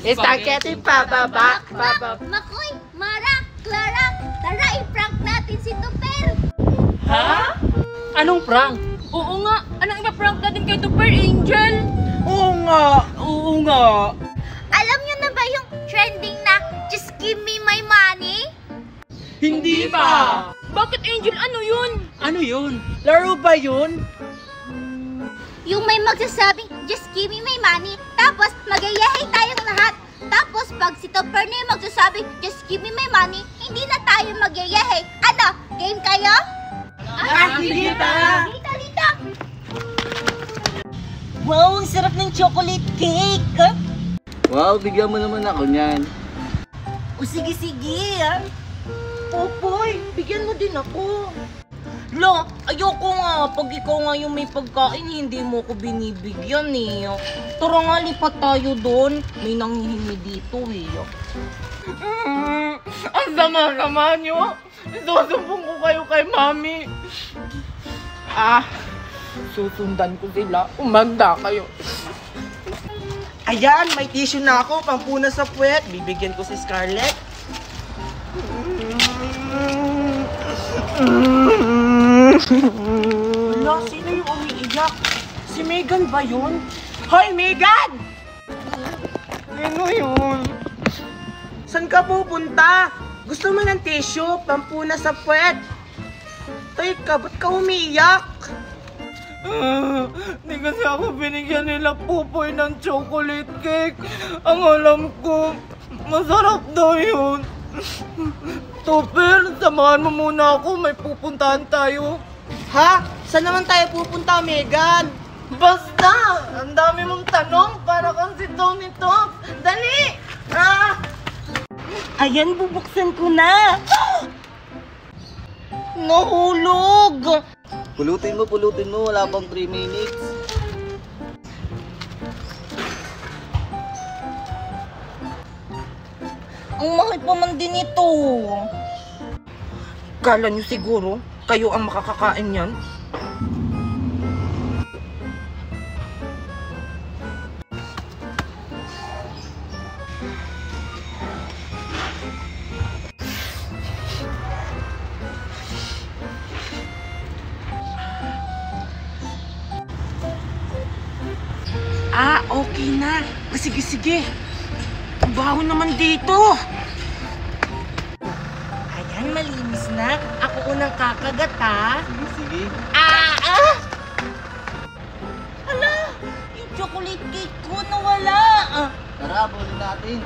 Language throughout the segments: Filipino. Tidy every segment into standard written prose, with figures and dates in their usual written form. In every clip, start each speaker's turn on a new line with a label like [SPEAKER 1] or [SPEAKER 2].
[SPEAKER 1] Spaghetti pababa, pababa.
[SPEAKER 2] Makoy, Mara, Clara, tara i-prank natin si Tupper.
[SPEAKER 1] Ha? Anong prank?
[SPEAKER 3] Oo nga, anong ipa-prank natin kay Tupper, Angel?
[SPEAKER 1] Oo nga.
[SPEAKER 2] Alam niyo na ba yung trending na Just Give Me My Money?
[SPEAKER 1] Hindi pa.
[SPEAKER 3] Bakit, Angel? Ano yun?
[SPEAKER 1] Ano yun? Laro ba yun?
[SPEAKER 2] Yung may magsasabing Just Give Me My Money, tapos magayahay tayong lahat. Tapos pag si Tupper na yung magsasabi Just Give Me My Money, hindi na tayo magayahay. Ano? Game kayo?
[SPEAKER 1] Sige, tara.
[SPEAKER 2] Dito.
[SPEAKER 4] Wow, ang sarap ng chocolate cake!
[SPEAKER 5] Wow, bigyan mo naman ako niyan.
[SPEAKER 4] O sige,
[SPEAKER 3] Popoy, bigyan mo din ako.
[SPEAKER 4] Lo, ayoko nga. Pag ikaw nga yung may pagkain, hindi mo ko binibigyan eh. Tara nga, lipat tayo doon. May nanghihingi dito eh.
[SPEAKER 1] Ang sama-sama nyo. Susumbong ko kayo kay Mami. Susundan ko sila. Umanda kayo. Ayan, may tissue na ako. Pampunas sa puwet. Bibigyan ko si Scarlett. Wala, sino yung umiiyak? Si Megan ba yun? Hoy, Megan! Ano yun? Saan ka pupunta? Gusto mo ng tissue? Pampunas sa puwet. Teka, ba't ka umiiyak? Di kasi ako binigyan nila Pupoy ng chocolate cake. Ang alam ko, masarap daw yun. Tupper, samahan mo muna ako. May pupuntahan tayo. Ha? Saan naman tayo pupunta, Megan? Basta! Ang dami mong tanong para kang si Tony Top. Dali!
[SPEAKER 4] Ayan, bubuksan ko na. Nahulog!
[SPEAKER 5] Pulutin mo. Wala pang 3 minutes.
[SPEAKER 4] Ang mahal pa man din ito.
[SPEAKER 1] Kala nyo siguro, kayo ang makakakain yan? Okay na. Sige. Ang baho naman dito. Ayan, malinis na. Ako unang kakagat, ha?
[SPEAKER 5] Sige.
[SPEAKER 4] Hala, yung chocolate cake ko nawala.
[SPEAKER 5] Tara, bulin natin.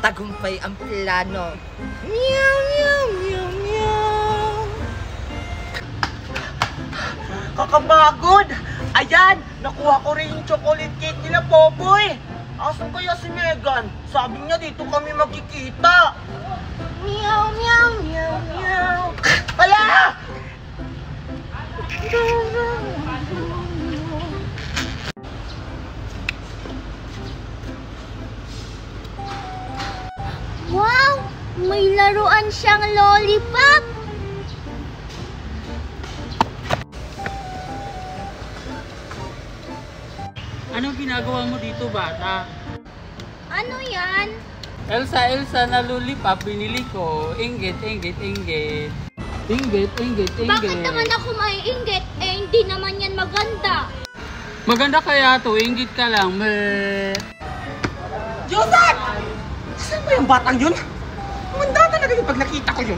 [SPEAKER 1] Tagumpay ang plano. Meow. Kakabagod! Ayan! Nakuha ko rin yung chocolate cake nila, Popoy! Asan kaya si Megan? Sabi niya dito kami magkikita. Meow. Hala!
[SPEAKER 2] Wow! May laruan siyang lollipop!
[SPEAKER 6] Anong ginagawa mo dito, bata?
[SPEAKER 2] Ano yan?
[SPEAKER 6] Elsa na lollipop binili ko. Inggit.
[SPEAKER 2] Bakit naman ako maiinggit? Hindi naman yan maganda.
[SPEAKER 6] Maganda kaya to, inggit ka lang. Meh.
[SPEAKER 1] Joseph! Saan ba yung batang yun? Manda talaga yung pag nakita ko yun.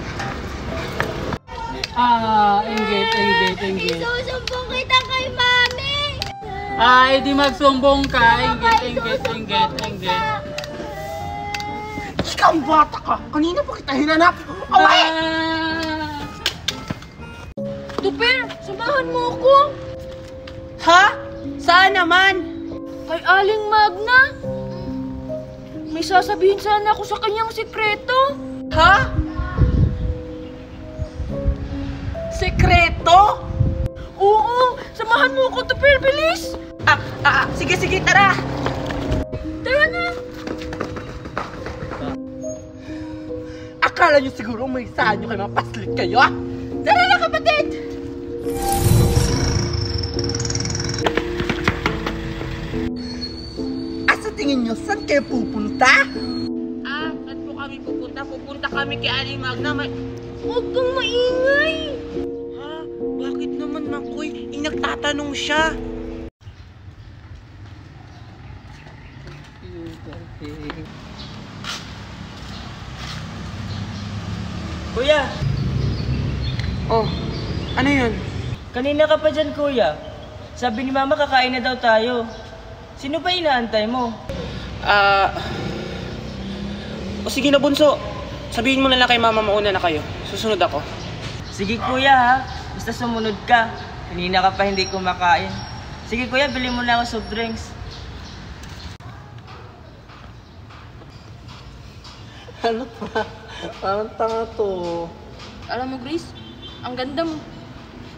[SPEAKER 6] Inggit.
[SPEAKER 2] Isusumbong kita kay Mami!
[SPEAKER 6] Di magsumbong ka. Inggit.
[SPEAKER 1] Ikaw ang bata ka! Kanina pa kita hinanap! Away!
[SPEAKER 3] Tupper, samahan mo ako.
[SPEAKER 1] Ha? Saan naman?
[SPEAKER 3] Kay Aling Magna. May sasabihin sana ako sa kanyang sikreto.
[SPEAKER 1] Ha? Sekreto?
[SPEAKER 3] Oo, samahan mo ako, Tupper, bilis.
[SPEAKER 1] Sige, tara!
[SPEAKER 3] Tara na.
[SPEAKER 1] Akala nyo siguro may saan nyo kayo mapaslit kayo, ah? Tara na, kapatid! Sa tingin nyo, saan kayo pupunta?
[SPEAKER 6] Saan po kami pupunta? Pupunta kami kay Aling Magna.
[SPEAKER 3] Huwag kang maingay!
[SPEAKER 1] Ha? Bakit naman, Makoy? Nagtatanong siya.
[SPEAKER 7] Kuya,
[SPEAKER 1] Oh, ano yun?
[SPEAKER 7] kanina ka pa dyan kuya. Sabi ni mama kakain na daw tayo. Sino ba inaantay mo?
[SPEAKER 1] O sige na, Bunso. Sabihin mo na lang kay mama mauna na kayo. Susunod ako.
[SPEAKER 7] Sige kuya ha, basta sumunod ka. Kanina ka pa hindi kumakain. Sige kuya, bili mo na ako soft drinks.
[SPEAKER 1] Ano pa? Parang tanga to.
[SPEAKER 3] Alam mo, Grace, ang ganda mo.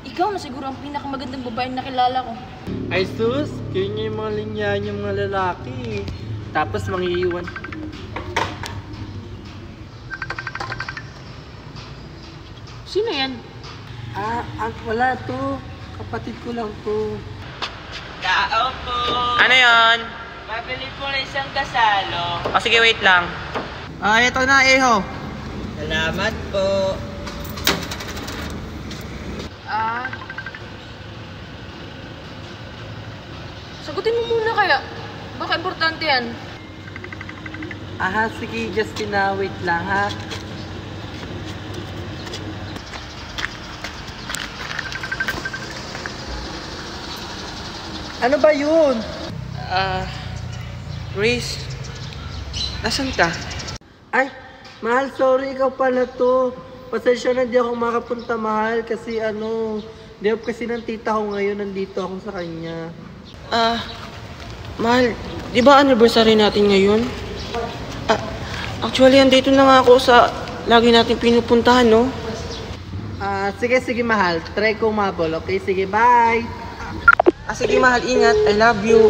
[SPEAKER 3] Ikaw na siguro ang pinakamagandang babae na nakilala ko.
[SPEAKER 1] Ay sus, kayo niya yung mga linya yung mga lalaki. Tapos mangiiwan.
[SPEAKER 3] Sino yan?
[SPEAKER 1] Wala to. Kapatid ko lang to.
[SPEAKER 7] Tao po!
[SPEAKER 1] Ano yon?
[SPEAKER 7] Pabili po na isang kasalo.
[SPEAKER 1] O sige, wait lang. Ito na, Eho.
[SPEAKER 7] Salamat po.
[SPEAKER 3] Sagutin mo muna kaya. Baka importante yan.
[SPEAKER 1] Sige, Justina, wait lang ha. Ano ba yun? Grace, nasan ka? Ay, mahal, sorry, ikaw pala to. Pasensya na, di ako makapunta, mahal, kasi di ako kasi ng tita ko ngayon, nandito ako sa kanya. Mahal, di ba anniversary natin ngayon? Actually, andito na nga ako sa lagi natin pinupuntahan, no? Sige, mahal. Try ko umabol, okay? Sige, bye! Sige, mahal. Ingat. I love you.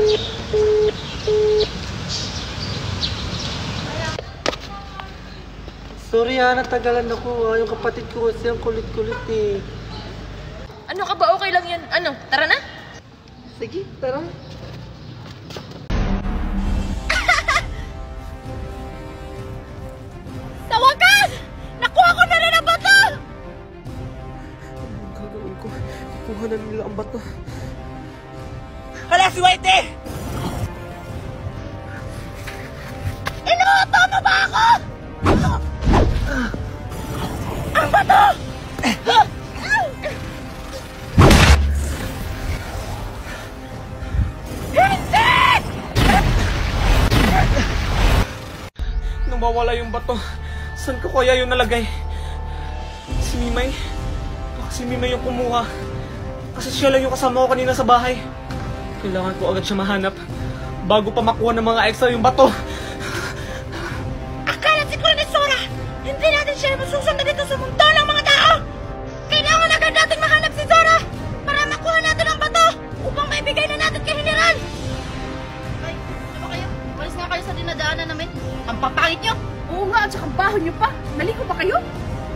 [SPEAKER 1] Sorry natagalan ako. Yung kapatid ko kasi ang kulit-kulit eh.
[SPEAKER 3] Ano ka ba? Okay lang yan. Ano? Tara na?
[SPEAKER 1] Sige, tara.
[SPEAKER 2] Sa wakas! Nakuha ko na rin ang bato!
[SPEAKER 1] Anong gagawin ko? Kukuha na nila ang bato. Hala, si Whitey!
[SPEAKER 2] Inuuto mo ba ako? Ang bato!
[SPEAKER 1] Nawawala yung bato. Saan ko kaya yun nalagay? Si Mimay? Baka si Mimay yung kumuha. Kasi siya lang yung kasama ko kanina sa bahay. Kailangan ko agad siya mahanap bago pa makuha ng mga extra yung bato.
[SPEAKER 2] Akala siguro ni Sora, hindi natin siya masusunod dito sa mundo ng mga tao! Kailangan agad natin mahanap si Sora para makuha natin ang bato upang maibigay na natin kay Hiniran! Ay, ano ba kayo? Walis nga kayo sa dinadaanan namin. Ang papangit nyo!
[SPEAKER 3] Oo nga, at saka baho niyo pa. Maligo ba kayo?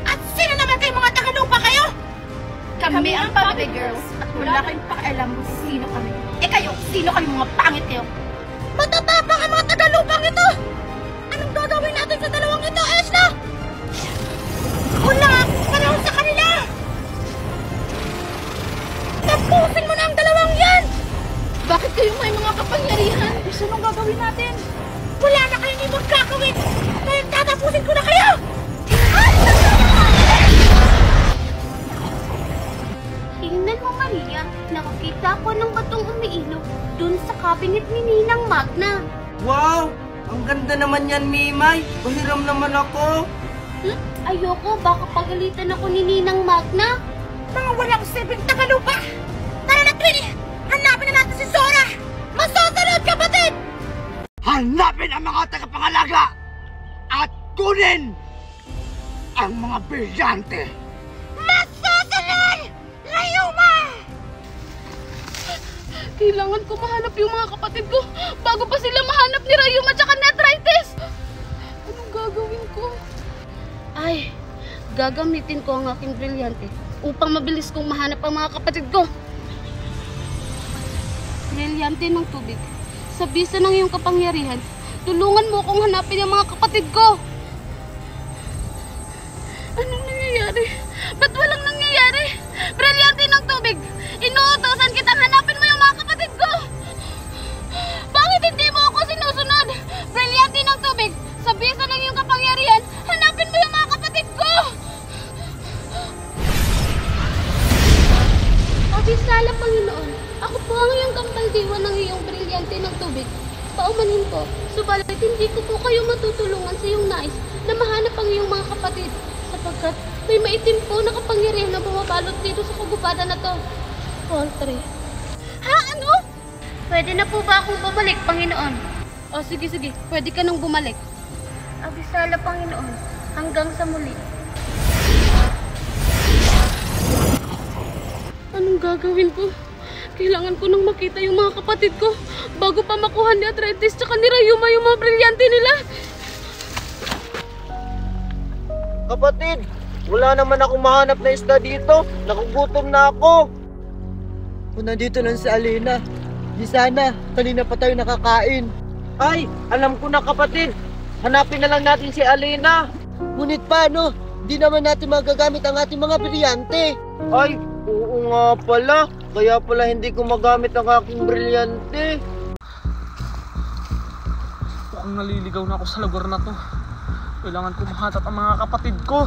[SPEAKER 2] At sino naman kayo mga tagalupa kayo?
[SPEAKER 3] Kami ang Papi Girls at wala kayong pakialam kung sino kami.
[SPEAKER 2] Eh kayo, sino kayo mga pangit kayo? Matatapang ang mga tagalupang ito! Anong gagawin natin sa dalawang ito, Esna? Wala! Panahon sa kanila! Tapusin mo na ang dalawang yan!
[SPEAKER 3] Bakit kayo may mga kapangyarihan? Gusto nung gagawin natin?
[SPEAKER 2] Wala na kayong ibang gagawin! Kaya tatapusin ko na kayo!
[SPEAKER 8] Tingnan mo, Maria. Nakakita ko ng batong umiilaw dun sa cabinet ni Ninang Magna.
[SPEAKER 1] Wow! Ang ganda naman yan, Mimay. Pahiram naman ako.
[SPEAKER 8] Ayoko, baka pagalitan ako ni Ninang Magna.
[SPEAKER 2] Mga walang silbing tagalupa! Tara na, Twinnie! Hanapin na natin si Sora! Masusunod, kapatid!
[SPEAKER 9] Hanapin ang mga tagapangalaga at kunin ang mga brilyante.
[SPEAKER 2] Masusunod! Layuma!
[SPEAKER 3] Kailangan ko mahanap yung mga kapatid ko bago pa sila mahanap ni Rayuma at saka Netritis. Anong gagawin ko? Ay, gagamitin ko ang aking brilyante upang mabilis kong mahanap ang mga kapatid ko. Brilyante ng tubig. sa bisa ng iyong kapangyarihan, tulungan mo akong hanapin ang mga kapatid ko. Anong nangyayari? Ba't walang nangyayari? Brilyante ng tubig! Inuutosan kitang hanapin mo yung mga kapatid ko! Bakit hindi mo ako sinusunod? Brilyante ng tubig! Sa bisa ng iyong kapangyarihan, hanapin mo yung mga kapatid ko!
[SPEAKER 8] Abisala, Panginoon, ako po ang iyong kampaldiwa ng iyong brilyante ng tubig. Paumanin po, subalit hindi ko po kayo matutulungan sa iyong nais na mahanap ang iyong mga kapatid, sapagkat may maitim po na kapangyarihan na bumabalot dito sa kagubatan na to. Poultry.
[SPEAKER 3] Ha? Ano?
[SPEAKER 8] Pwede na po ba akong bumalik, Panginoon?
[SPEAKER 3] O sige, pwede ka nang bumalik.
[SPEAKER 8] Abisala, Panginoon, hanggang sa muli.
[SPEAKER 3] Anong gagawin ko? Kailangan ko nang makita yung mga kapatid ko bago pa makuha ni Arthritis tsaka ni Rayuma yung mga brilyante nila.
[SPEAKER 1] Kapatid, wala naman akong mahanap na isda dito. Nakugutom na ako. Kung nandito lang si Alina, di sana, kanina pa tayo nakakain. Ay, alam ko na kapatid. Hanapin na lang natin si Alina. Ngunit paano? Di naman natin magagamit ang ating mga brilyante. Ay, oo nga pala. Kaya pala hindi ko magamit ang aking brilyante.
[SPEAKER 10] Mukhang naliligaw na ako sa lugar na to. Kailangan ko mahanap ang mga kapatid ko.